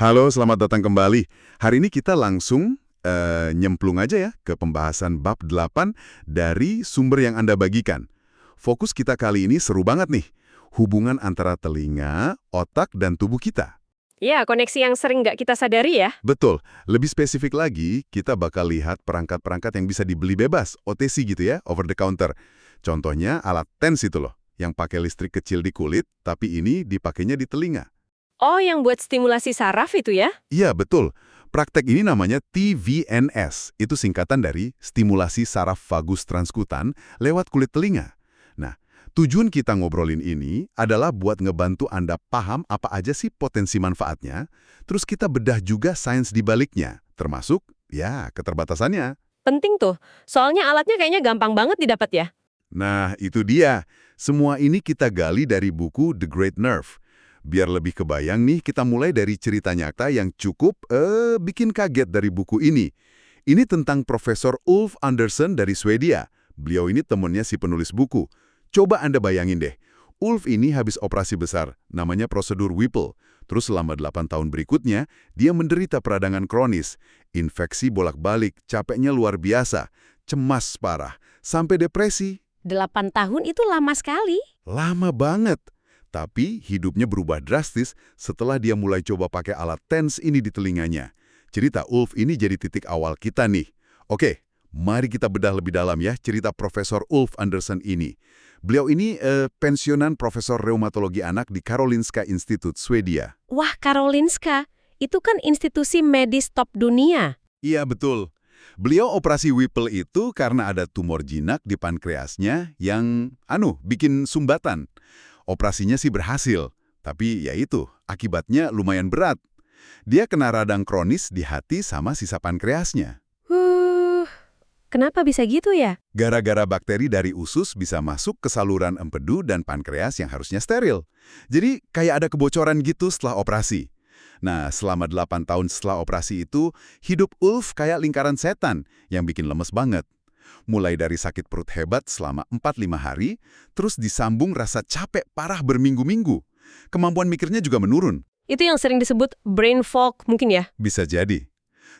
Halo, selamat datang kembali. Hari ini kita langsung nyemplung aja ya ke pembahasan bab 8 dari sumber yang Anda bagikan. Fokus kita kali ini seru banget nih. Hubungan antara telinga, otak, dan tubuh kita. Ya, koneksi yang sering nggak kita sadari ya. Betul. Lebih spesifik lagi, kita bakal lihat perangkat-perangkat yang bisa dibeli bebas, OTC gitu ya, over the counter. Contohnya alat TENS itu loh, yang pakai listrik kecil di kulit, tapi ini dipakainya di telinga. Oh, yang buat stimulasi saraf itu ya? Iya, betul. Praktek ini namanya TVNS. Itu singkatan dari stimulasi saraf vagus transkutan lewat kulit telinga. Nah, tujuan kita ngobrolin ini adalah buat ngebantu Anda paham apa aja sih potensi manfaatnya, terus kita bedah juga sains di baliknya, termasuk, ya, keterbatasannya. Penting tuh, soalnya alatnya kayaknya gampang banget didapat ya. Nah, itu dia. Semua ini kita gali dari buku The Great Nerve. Biar lebih kebayang nih, kita mulai dari cerita nyata yang cukup bikin kaget dari buku ini. Ini tentang Profesor Ulf Andersson dari Swedia. Beliau ini temennya si penulis buku. Coba Anda bayangin deh, Ulf ini habis operasi besar, namanya prosedur Whipple. Terus selama 8 tahun berikutnya, dia menderita peradangan kronis. Infeksi bolak-balik, capeknya luar biasa, cemas parah, sampai depresi. 8 tahun itu lama sekali. Lama banget. Tapi hidupnya berubah drastis setelah dia mulai coba pakai alat TENS ini di telinganya. Cerita Ulf ini jadi titik awal kita nih. Oke, mari kita bedah lebih dalam ya cerita Profesor Ulf Andersson ini. Beliau ini pensiunan Profesor Reumatologi Anak di Karolinska Institute, Swedia. Wah, Karolinska, itu kan institusi medis top dunia. Iya, betul. Beliau operasi Whipple itu karena ada tumor jinak di pankreasnya yang, bikin sumbatan. Operasinya sih berhasil, tapi ya itu, akibatnya lumayan berat. Dia kena radang kronis di hati sama sisa pankreasnya. Kenapa bisa gitu ya? Gara-gara bakteri dari usus bisa masuk ke saluran empedu dan pankreas yang harusnya steril. Jadi kayak ada kebocoran gitu setelah operasi. Nah, selama 8 tahun setelah operasi itu, hidup Ulf kayak lingkaran setan yang bikin lemes banget. Mulai dari sakit perut hebat selama 4-5 hari, terus disambung rasa capek parah berminggu-minggu. Kemampuan mikirnya juga menurun. Itu yang sering disebut brain fog mungkin ya? Bisa jadi.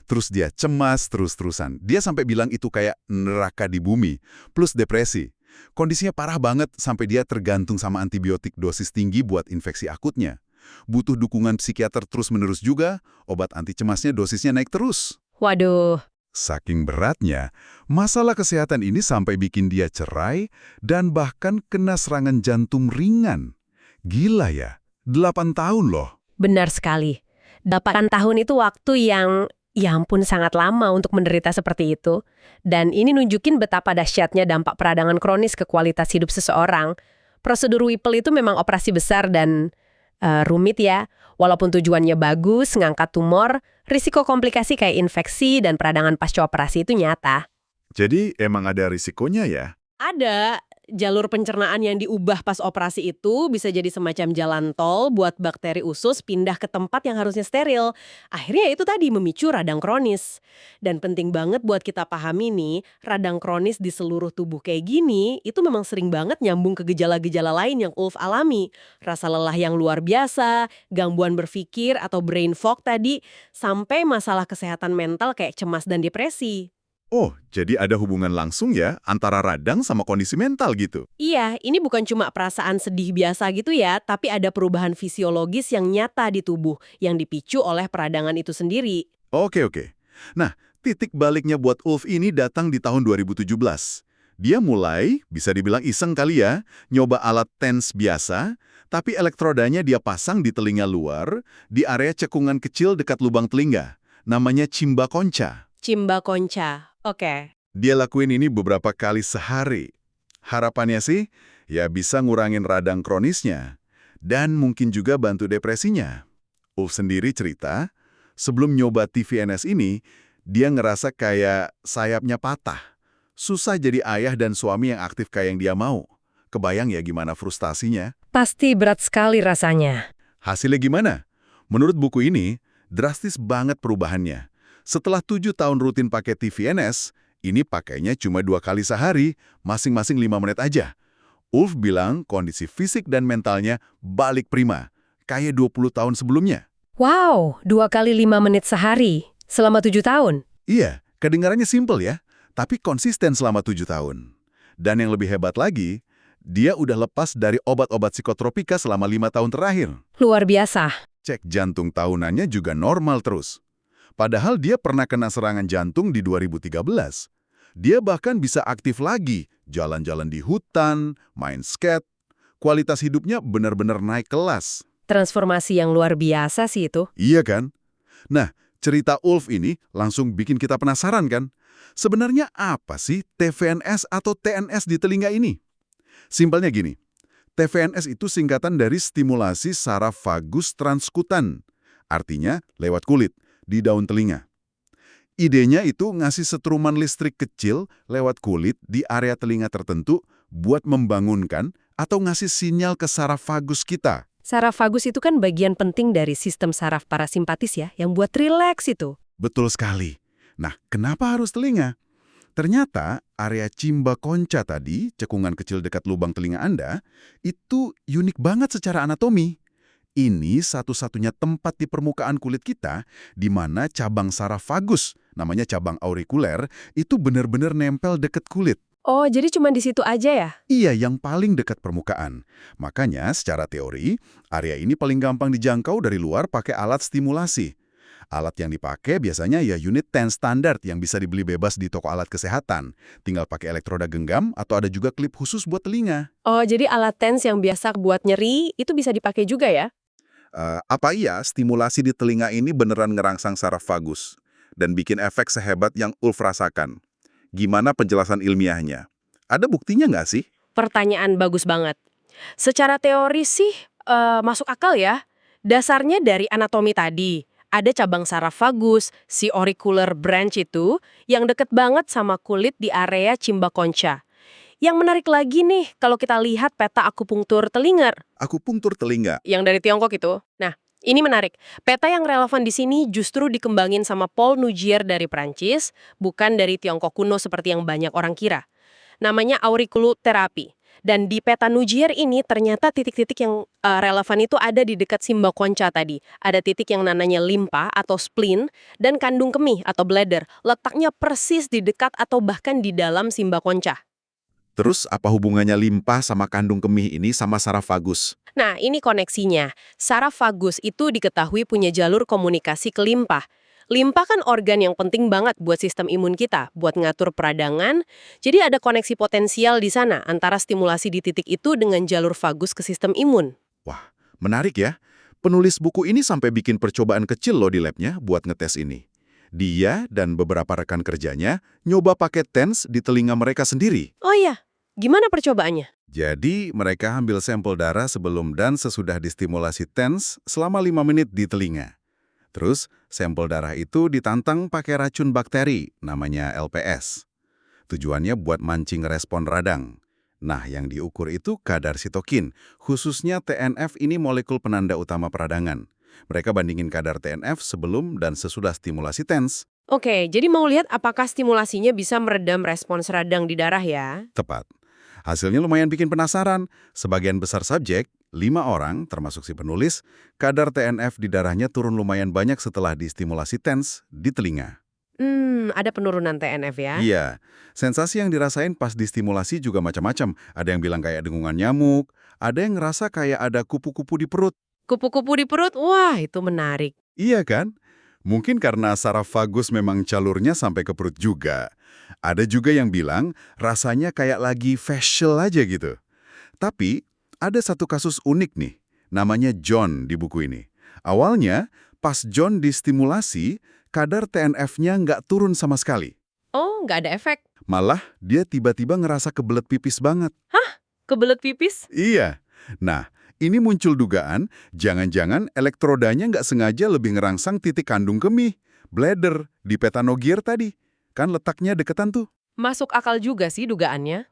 Terus dia cemas terus-terusan. Dia sampai bilang itu kayak neraka di bumi, plus depresi. Kondisinya parah banget sampai dia tergantung sama antibiotik dosis tinggi buat infeksi akutnya. Butuh dukungan psikiater terus-menerus juga, obat anti cemasnya dosisnya naik terus. Waduh. Saking beratnya, masalah kesehatan ini sampai bikin dia cerai dan bahkan kena serangan jantung ringan. Gila ya, 8 tahun loh. Benar sekali. 8 tahun itu waktu yang, ya ampun, sangat lama untuk menderita seperti itu. Dan ini nunjukin betapa dahsyatnya dampak peradangan kronis ke kualitas hidup seseorang. Prosedur Whipple itu memang operasi besar dan rumit ya. Walaupun tujuannya bagus, ngangkat tumor, risiko komplikasi kayak infeksi dan peradangan pasca operasi itu nyata. Jadi emang ada risikonya ya? Ada. Jalur pencernaan yang diubah pas operasi itu bisa jadi semacam jalan tol buat bakteri usus pindah ke tempat yang harusnya steril. Akhirnya itu tadi memicu radang kronis. Dan penting banget buat kita pahami nih, radang kronis di seluruh tubuh kayak gini, itu memang sering banget nyambung ke gejala-gejala lain yang Ulf alami. Rasa lelah yang luar biasa, gangguan berpikir atau brain fog tadi, sampai masalah kesehatan mental kayak cemas dan depresi. Oh, jadi ada hubungan langsung ya antara radang sama kondisi mental gitu? Iya, ini bukan cuma perasaan sedih biasa gitu ya, tapi ada perubahan fisiologis yang nyata di tubuh yang dipicu oleh peradangan itu sendiri. Oke. Nah, titik baliknya buat Ulf ini datang di tahun 2017. Dia mulai, bisa dibilang iseng kali ya, nyoba alat TENS biasa, tapi elektrodanya dia pasang di telinga luar, di area cekungan kecil dekat lubang telinga. Namanya cimba concha. Cimba concha. Oke. Dia lakuin ini beberapa kali sehari. Harapannya sih, ya bisa ngurangin radang kronisnya. Dan mungkin juga bantu depresinya. Ulf sendiri cerita, sebelum nyoba TVNS ini, dia ngerasa kayak sayapnya patah. Susah jadi ayah dan suami yang aktif kayak yang dia mau. Kebayang ya gimana frustasinya? Pasti berat sekali rasanya. Hasilnya gimana? Menurut buku ini, drastis banget perubahannya. Setelah 7 tahun rutin pakai TVNS, ini pakainya cuma 2 kali sehari, masing-masing 5 menit aja. Ulf bilang kondisi fisik dan mentalnya balik prima, kayak 20 tahun sebelumnya. Wow, 2 kali 5 menit sehari, selama 7 tahun. Iya, kedengarannya simpel ya, tapi konsisten selama 7 tahun. Dan yang lebih hebat lagi, dia udah lepas dari obat-obat psikotropika selama 5 tahun terakhir. Luar biasa. Cek jantung tahunannya juga normal terus. Padahal dia pernah kena serangan jantung di 2013. Dia bahkan bisa aktif lagi, jalan-jalan di hutan, main skate. Kualitas hidupnya benar-benar naik kelas. Transformasi yang luar biasa sih itu. Iya kan? Nah, cerita Ulf ini langsung bikin kita penasaran kan? Sebenarnya apa sih TVNS atau TNS di telinga ini? Simpelnya gini, TVNS itu singkatan dari stimulasi saraf vagus transkutan. Artinya lewat kulit, di daun telinga. Idenya itu ngasih setruman listrik kecil lewat kulit di area telinga tertentu buat membangunkan atau ngasih sinyal ke saraf vagus kita. Saraf vagus itu kan bagian penting dari sistem saraf parasimpatis ya, yang buat rileks itu. Betul sekali. Nah, kenapa harus telinga? Ternyata area cimba concha tadi, cekungan kecil dekat lubang telinga Anda, itu unik banget secara anatomi. Ini satu-satunya tempat di permukaan kulit kita di mana cabang saraf vagus, namanya cabang aurikuler, itu benar-benar nempel dekat kulit. Oh, jadi cuma di situ aja ya? Iya, yang paling dekat permukaan. Makanya, secara teori, area ini paling gampang dijangkau dari luar pakai alat stimulasi. Alat yang dipakai biasanya ya unit TENS standar yang bisa dibeli bebas di toko alat kesehatan. Tinggal pakai elektroda genggam atau ada juga klip khusus buat telinga. Oh, jadi alat TENS yang biasa buat nyeri itu bisa dipakai juga ya? Apa iya stimulasi di telinga ini beneran ngerangsang saraf vagus dan bikin efek sehebat yang Ulf rasakan? Gimana penjelasan ilmiahnya? Ada buktinya nggak sih? Pertanyaan bagus banget. Secara teori sih masuk akal ya. Dasarnya dari anatomi tadi. Ada cabang saraf vagus, si auricular branch itu, yang deket banget sama kulit di area cimba concha. Yang menarik lagi nih, kalau kita lihat peta akupunktur telinga, Akupunktur telinga. yang dari Tiongkok itu. Nah, ini menarik. Peta yang relevan di sini justru dikembangin sama Paul Nugier dari Prancis, bukan dari Tiongkok kuno seperti yang banyak orang kira. Namanya auriculoterapi. Dan di peta Nugier ini ternyata titik-titik yang relevan itu ada di dekat simba concha tadi. Ada titik yang namanya limpa atau spleen dan kandung kemih atau bladder. Letaknya persis di dekat atau bahkan di dalam simba concha. Terus apa hubungannya limpa sama kandung kemih ini sama saraf vagus? Nah, ini koneksinya. Saraf vagus itu diketahui punya jalur komunikasi ke limpa. Limpa kan organ yang penting banget buat sistem imun kita, buat ngatur peradangan. Jadi ada koneksi potensial di sana antara stimulasi di titik itu dengan jalur vagus ke sistem imun. Wah, menarik ya. Penulis buku ini sampai bikin percobaan kecil loh di labnya buat ngetes ini. Dia dan beberapa rekan kerjanya nyoba pakai TENS di telinga mereka sendiri. Oh iya, gimana percobaannya? Jadi, mereka ambil sampel darah sebelum dan sesudah distimulasi TENS selama 5 menit di telinga. Terus, sampel darah itu ditantang pakai racun bakteri, namanya LPS. Tujuannya buat mancing respon radang. Nah, yang diukur itu kadar sitokin, khususnya TNF ini molekul penanda utama peradangan. Mereka bandingin kadar TNF sebelum dan sesudah stimulasi TENS. Oke, jadi mau lihat apakah stimulasinya bisa meredam respons radang di darah ya? Tepat. Hasilnya lumayan bikin penasaran. Sebagian besar subjek, 5 orang, termasuk si penulis, kadar TNF di darahnya turun lumayan banyak setelah distimulasi TENS di telinga. Ada penurunan TNF ya? Iya, sensasi yang dirasain pas distimulasi juga macam-macam. Ada yang bilang kayak dengungan nyamuk, ada yang ngerasa kayak ada kupu-kupu di perut. Kupu-kupu di perut, wah itu menarik. Iya kan? Mungkin karena saraf vagus memang jalurnya sampai ke perut juga. Ada juga yang bilang rasanya kayak lagi facial aja gitu. Tapi ada satu kasus unik nih, namanya John di buku ini. Awalnya, pas John distimulasi, kadar TNF-nya nggak turun sama sekali. Oh, nggak ada efek. Malah dia tiba-tiba ngerasa kebelet pipis banget. Kebelet pipis? Iya. Nah, ini muncul dugaan, jangan-jangan elektrodanya nggak sengaja lebih ngerangsang titik kandung kemih, bladder, di peta Nugier tadi. Kan letaknya deketan tuh. Masuk akal juga sih dugaannya.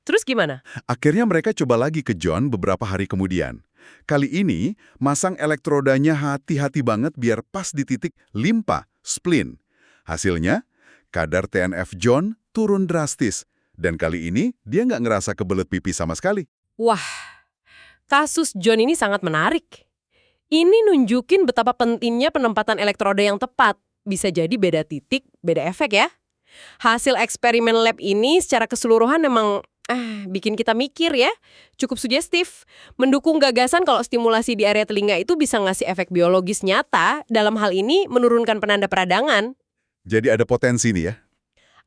Terus gimana? Akhirnya mereka coba lagi ke John beberapa hari kemudian. Kali ini, masang elektrodanya hati-hati banget biar pas di titik limpa, spleen. Hasilnya, kadar TNF John turun drastis. Dan kali ini, dia nggak ngerasa kebelet pipis sama sekali. Wah, kasus John ini sangat menarik. Ini nunjukin betapa pentingnya penempatan elektroda yang tepat. Bisa jadi beda titik, beda efek ya. Hasil eksperimen lab ini secara keseluruhan memang bikin kita mikir ya. Cukup sugestif. Mendukung gagasan kalau stimulasi di area telinga itu bisa ngasih efek biologis nyata, dalam hal ini menurunkan penanda peradangan. Jadi ada potensi nih ya.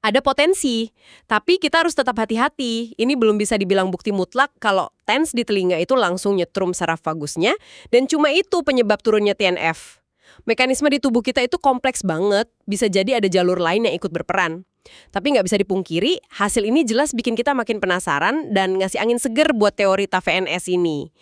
Ada potensi, tapi kita harus tetap hati-hati. Ini belum bisa dibilang bukti mutlak kalau TENS di telinga itu langsung nyetrum saraf vagusnya, dan cuma itu penyebab turunnya TNF. Mekanisme di tubuh kita itu kompleks banget, bisa jadi ada jalur lain yang ikut berperan. Tapi nggak bisa dipungkiri, hasil ini jelas bikin kita makin penasaran dan ngasih angin seger buat teori TVNS ini.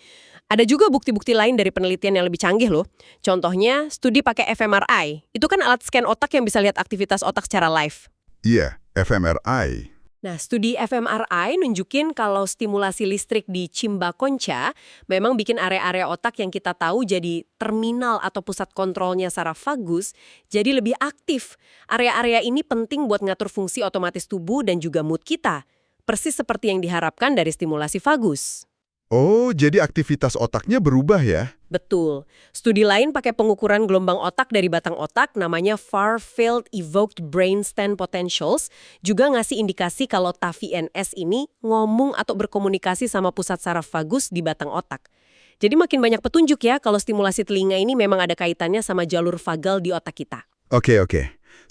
Ada juga bukti-bukti lain dari penelitian yang lebih canggih loh. Contohnya, studi pakai fMRI. Itu kan alat scan otak yang bisa lihat aktivitas otak secara live. Iya, fMRI. Nah, studi fMRI nunjukin kalau stimulasi listrik di cimba concha memang bikin area-area otak yang kita tahu jadi terminal atau pusat kontrolnya saraf vagus jadi lebih aktif. Area-area ini penting buat ngatur fungsi otomatis tubuh dan juga mood kita. Persis seperti yang diharapkan dari stimulasi vagus. Oh, jadi aktivitas otaknya berubah ya? Betul. Studi lain pakai pengukuran gelombang otak dari batang otak namanya Far Field Evoked Brainstem Potentials juga ngasih indikasi kalau TAVNS ini ngomong atau berkomunikasi sama pusat saraf vagus di batang otak. Jadi makin banyak petunjuk ya kalau stimulasi telinga ini memang ada kaitannya sama jalur vagal di otak kita. Oke.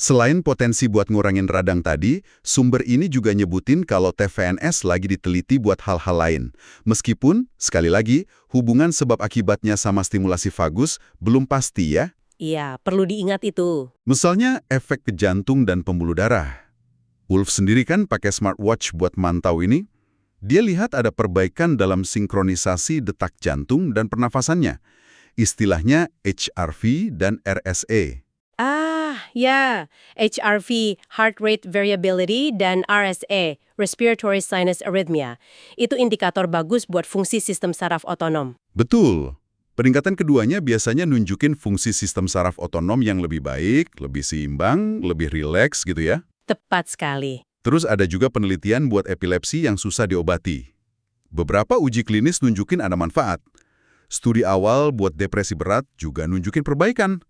Selain potensi buat ngurangin radang tadi, sumber ini juga nyebutin kalau TVNS lagi diteliti buat hal-hal lain. Meskipun, sekali lagi, hubungan sebab akibatnya sama stimulasi vagus belum pasti ya. Iya, perlu diingat itu. Misalnya efek ke jantung dan pembuluh darah. Wolf sendiri kan pakai smartwatch buat mantau ini. Dia lihat ada perbaikan dalam sinkronisasi detak jantung dan pernafasannya. Istilahnya HRV dan RSA. Ya, HRV, Heart Rate Variability, dan RSA, Respiratory Sinus Arrhythmia. Itu indikator bagus buat fungsi sistem saraf otonom. Betul. Peningkatan keduanya biasanya nunjukin fungsi sistem saraf otonom yang lebih baik, lebih seimbang, lebih rileks gitu ya. Tepat sekali. Terus ada juga penelitian buat epilepsi yang susah diobati. Beberapa uji klinis nunjukin ada manfaat. Studi awal buat depresi berat juga nunjukin perbaikan.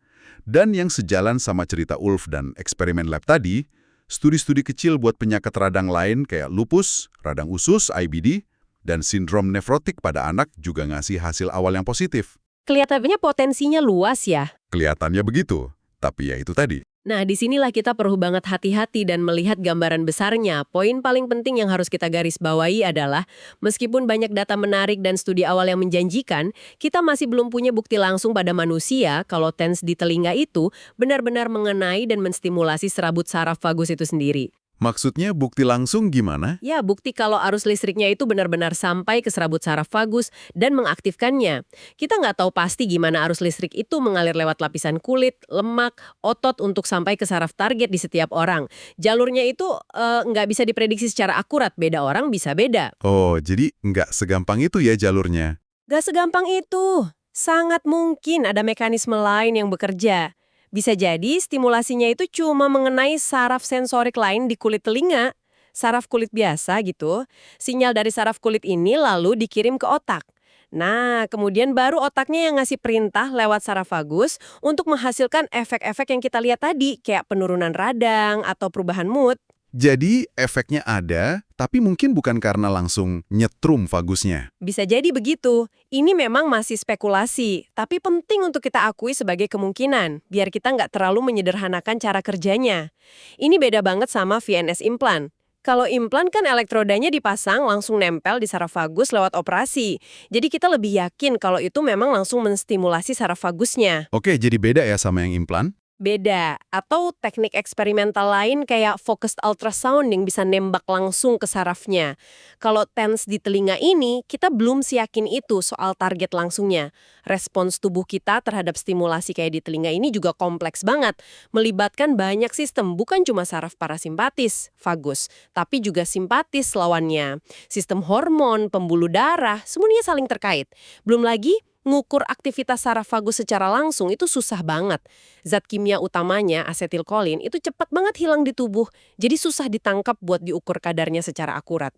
Dan yang sejalan sama cerita Ulf dan eksperimen lab tadi, studi-studi kecil buat penyakit radang lain kayak lupus, radang usus, IBD, dan sindrom nefrotik pada anak juga ngasih hasil awal yang positif. Kelihatannya potensinya luas ya. Kelihatannya begitu, tapi ya itu tadi. Nah, disinilah kita perlu banget hati-hati dan melihat gambaran besarnya. Poin paling penting yang harus kita garis bawahi adalah, meskipun banyak data menarik dan studi awal yang menjanjikan, kita masih belum punya bukti langsung pada manusia kalau TENS di telinga itu benar-benar mengenai dan menstimulasi serabut saraf vagus itu sendiri. Maksudnya bukti langsung gimana? Ya, bukti kalau arus listriknya itu benar-benar sampai ke serabut saraf vagus dan mengaktifkannya. Kita nggak tahu pasti gimana arus listrik itu mengalir lewat lapisan kulit, lemak, otot untuk sampai ke saraf target di setiap orang. Jalurnya itu nggak bisa diprediksi secara akurat, beda orang bisa beda. Oh, jadi nggak segampang itu ya jalurnya. Nggak segampang itu. Sangat mungkin ada mekanisme lain yang bekerja. Bisa jadi stimulasinya itu cuma mengenai saraf sensorik lain di kulit telinga, saraf kulit biasa gitu. Sinyal dari saraf kulit ini lalu dikirim ke otak. Nah, kemudian baru otaknya yang ngasih perintah lewat saraf vagus untuk menghasilkan efek-efek yang kita lihat tadi, kayak penurunan radang atau perubahan mood. Jadi efeknya ada, tapi mungkin bukan karena langsung nyetrum vagusnya. Bisa jadi begitu. Ini memang masih spekulasi, tapi penting untuk kita akui sebagai kemungkinan, biar kita nggak terlalu menyederhanakan cara kerjanya. Ini beda banget sama VNS implan. Kalau implan kan elektrodanya dipasang langsung nempel di saraf vagus lewat operasi. Jadi kita lebih yakin kalau itu memang langsung menstimulasi saraf vagusnya. Oke, jadi beda ya sama yang implan? Beda, atau teknik eksperimental lain kayak focused ultrasound yang bisa nembak langsung ke sarafnya. Kalau TENS di telinga ini, kita belum yakin itu soal target langsungnya. Respons tubuh kita terhadap stimulasi kayak di telinga ini juga kompleks banget. Melibatkan banyak sistem, bukan cuma saraf parasimpatis, vagus, tapi juga simpatis lawannya. Sistem hormon, pembuluh darah, semuanya saling terkait. Belum lagi, ngukur aktivitas saraf vagus secara langsung itu susah banget. Zat kimia utamanya, asetilkolin, itu cepat banget hilang di tubuh. Jadi susah ditangkap buat diukur kadarnya secara akurat.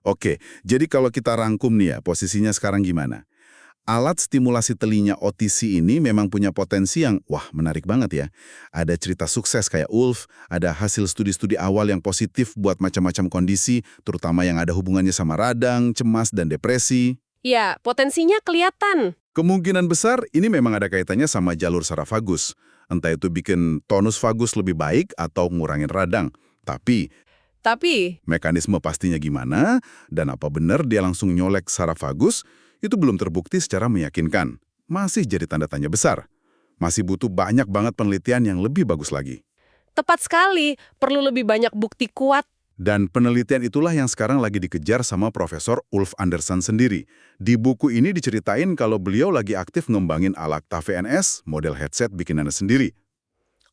Oke, jadi kalau kita rangkum nih ya, posisinya sekarang gimana? Alat stimulasi telinga OTC ini memang punya potensi yang, wah, menarik banget ya. Ada cerita sukses kayak Ulf, ada hasil studi-studi awal yang positif buat macam-macam kondisi, terutama yang ada hubungannya sama radang, cemas, dan depresi. Ya, potensinya kelihatan. Kemungkinan besar ini memang ada kaitannya sama jalur saraf vagus. Entah itu bikin tonus vagus lebih baik atau ngurangin radang. Tapi, Mekanisme pastinya gimana, dan apa benar dia langsung nyolek saraf vagus, itu belum terbukti secara meyakinkan. Masih jadi tanda tanya besar. Masih butuh banyak banget penelitian yang lebih bagus lagi. tepat sekali, perlu lebih banyak bukti kuat. Dan penelitian itulah yang sekarang lagi dikejar sama Profesor Ulf Anderson sendiri. Di buku ini diceritain kalau beliau lagi aktif ngembangin alat TVNS, model headset bikinannya sendiri.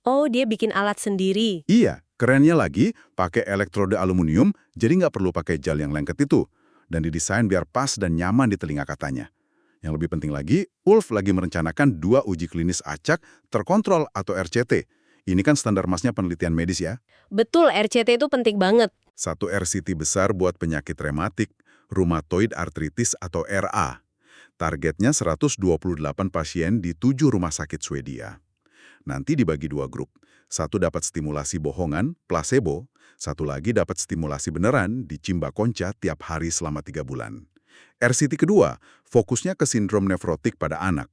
Oh, dia bikin alat sendiri. Iya, kerennya lagi, pakai elektrode aluminium, jadi nggak perlu pakai gel yang lengket itu. Dan didesain biar pas dan nyaman di telinga katanya. Yang lebih penting lagi, Ulf lagi merencanakan 2 uji klinis acak terkontrol atau RCT. Ini kan standar masnya penelitian medis ya. Betul, RCT itu penting banget. Satu RCT besar buat penyakit rematik, rheumatoid arthritis atau RA. Targetnya 128 pasien di 7 rumah sakit Swedia. Nanti dibagi 2 grup. Satu dapat stimulasi bohongan, placebo. Satu lagi dapat stimulasi beneran, dicimba konca tiap hari selama 3 bulan. RCT kedua, fokusnya ke sindrom nefrotik pada anak.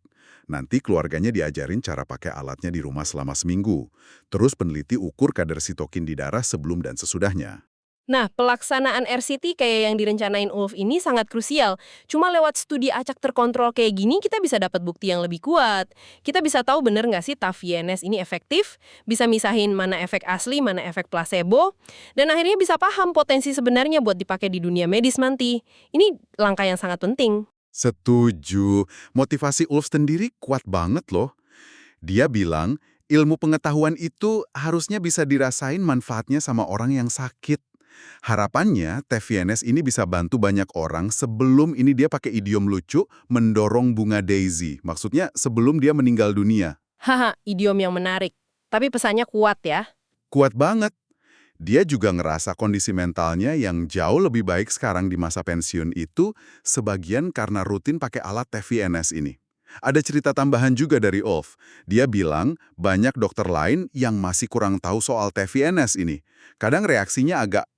Nanti keluarganya diajarin cara pakai alatnya di rumah selama seminggu. Terus peneliti ukur kadar sitokin di darah sebelum dan sesudahnya. Nah, pelaksanaan RCT kayak yang direncanain Ulf ini sangat krusial. Cuma lewat studi acak terkontrol kayak gini, kita bisa dapat bukti yang lebih kuat. Kita bisa tahu bener nggak sih TAF-VNS ini efektif, bisa misahin mana efek asli, mana efek placebo, dan akhirnya bisa paham potensi sebenarnya buat dipakai di dunia medis nanti. Ini langkah yang sangat penting. Setuju. Motivasi Ulf sendiri kuat banget loh. Dia bilang, ilmu pengetahuan itu harusnya bisa dirasain manfaatnya sama orang yang sakit. Harapannya, TVNS ini bisa bantu banyak orang sebelum ini dia pakai idiom lucu, mendorong bunga daisy. Maksudnya sebelum dia meninggal dunia. Haha, idiom yang menarik. Tapi pesannya kuat ya. Kuat banget. Dia juga ngerasa kondisi mentalnya yang jauh lebih baik sekarang di masa pensiun itu sebagian karena rutin pakai alat TVNS ini. Ada cerita tambahan juga dari Ulf. Dia bilang banyak dokter lain yang masih kurang tahu soal TVNS ini. Kadang reaksinya agak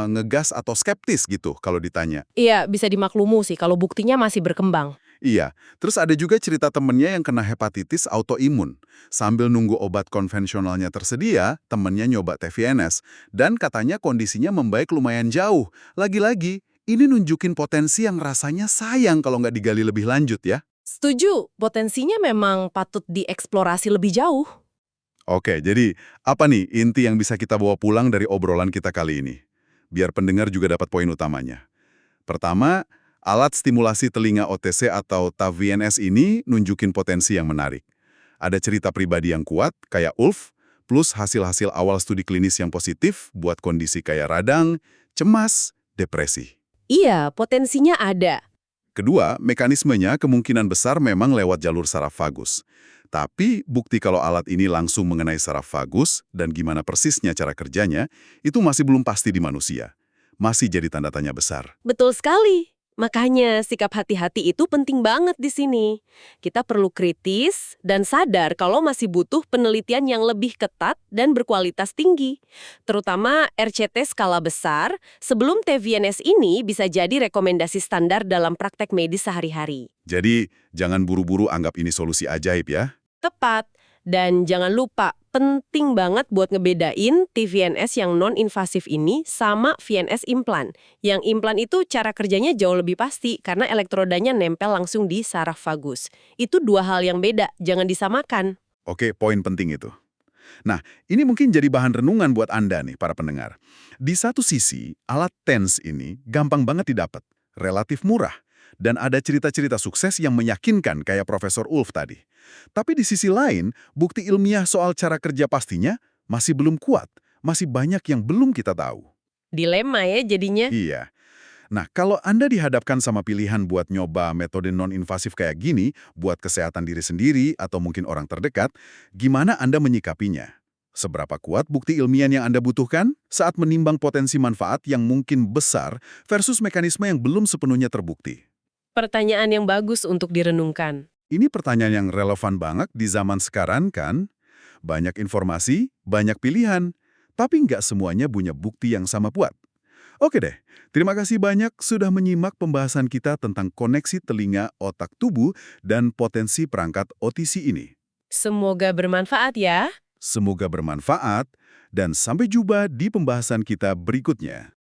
ngegas atau skeptis gitu kalau ditanya. Iya, bisa dimaklumi sih kalau buktinya masih berkembang. Iya, terus ada juga cerita temennya yang kena hepatitis autoimun. Sambil nunggu obat konvensionalnya tersedia, temennya nyoba TVNS. Dan katanya kondisinya membaik lumayan jauh. Lagi-lagi, ini nunjukin potensi yang rasanya sayang kalau nggak digali lebih lanjut ya. Setuju, potensinya memang patut dieksplorasi lebih jauh. Oke, jadi apa nih inti yang bisa kita bawa pulang dari obrolan kita kali ini? Biar pendengar juga dapat poin utamanya. Pertama, alat stimulasi telinga OTC atau TAF-VNS ini nunjukin potensi yang menarik. Ada cerita pribadi yang kuat, kayak Ulf, plus hasil-hasil awal studi klinis yang positif buat kondisi kayak radang, cemas, depresi. Iya, potensinya ada. Kedua, mekanismenya kemungkinan besar memang lewat jalur saraf vagus. Tapi bukti kalau alat ini langsung mengenai saraf vagus dan gimana persisnya cara kerjanya, itu masih belum pasti di manusia. Masih jadi tanda tanya besar. Betul sekali. Makanya sikap hati-hati itu penting banget di sini. Kita perlu kritis dan sadar kalau masih butuh penelitian yang lebih ketat dan berkualitas tinggi. Terutama RCT skala besar sebelum TVNS ini bisa jadi rekomendasi standar dalam praktek medis sehari-hari. Jadi, jangan buru-buru anggap ini solusi ajaib ya. Tepat. Dan jangan lupa, penting banget buat ngebedain TVNS yang non-invasif ini sama VNS implan. Yang implan itu cara kerjanya jauh lebih pasti karena elektrodanya nempel langsung di saraf vagus. Itu 2 hal yang beda, jangan disamakan. Oke, poin penting itu. Nah, ini mungkin jadi bahan renungan buat Anda nih, para pendengar. Di satu sisi, alat TENS ini gampang banget didapat, relatif murah, dan ada cerita-cerita sukses yang meyakinkan kayak Profesor Ulf tadi. Tapi di sisi lain, bukti ilmiah soal cara kerja pastinya masih belum kuat, masih banyak yang belum kita tahu. Dilema ya jadinya. Iya. Nah, kalau Anda dihadapkan sama pilihan buat nyoba metode non-invasif kayak gini, buat kesehatan diri sendiri atau mungkin orang terdekat, gimana Anda menyikapinya? Seberapa kuat bukti ilmiah yang Anda butuhkan saat menimbang potensi manfaat yang mungkin besar versus mekanisme yang belum sepenuhnya terbukti? Pertanyaan yang bagus untuk direnungkan. Ini pertanyaan yang relevan banget di zaman sekarang kan? Banyak informasi, banyak pilihan, tapi nggak semuanya punya bukti yang sama kuat. Oke deh, terima kasih banyak sudah menyimak pembahasan kita tentang koneksi telinga, otak tubuh, dan potensi perangkat OTC ini. Semoga bermanfaat ya. Semoga bermanfaat, dan sampai jumpa di pembahasan kita berikutnya.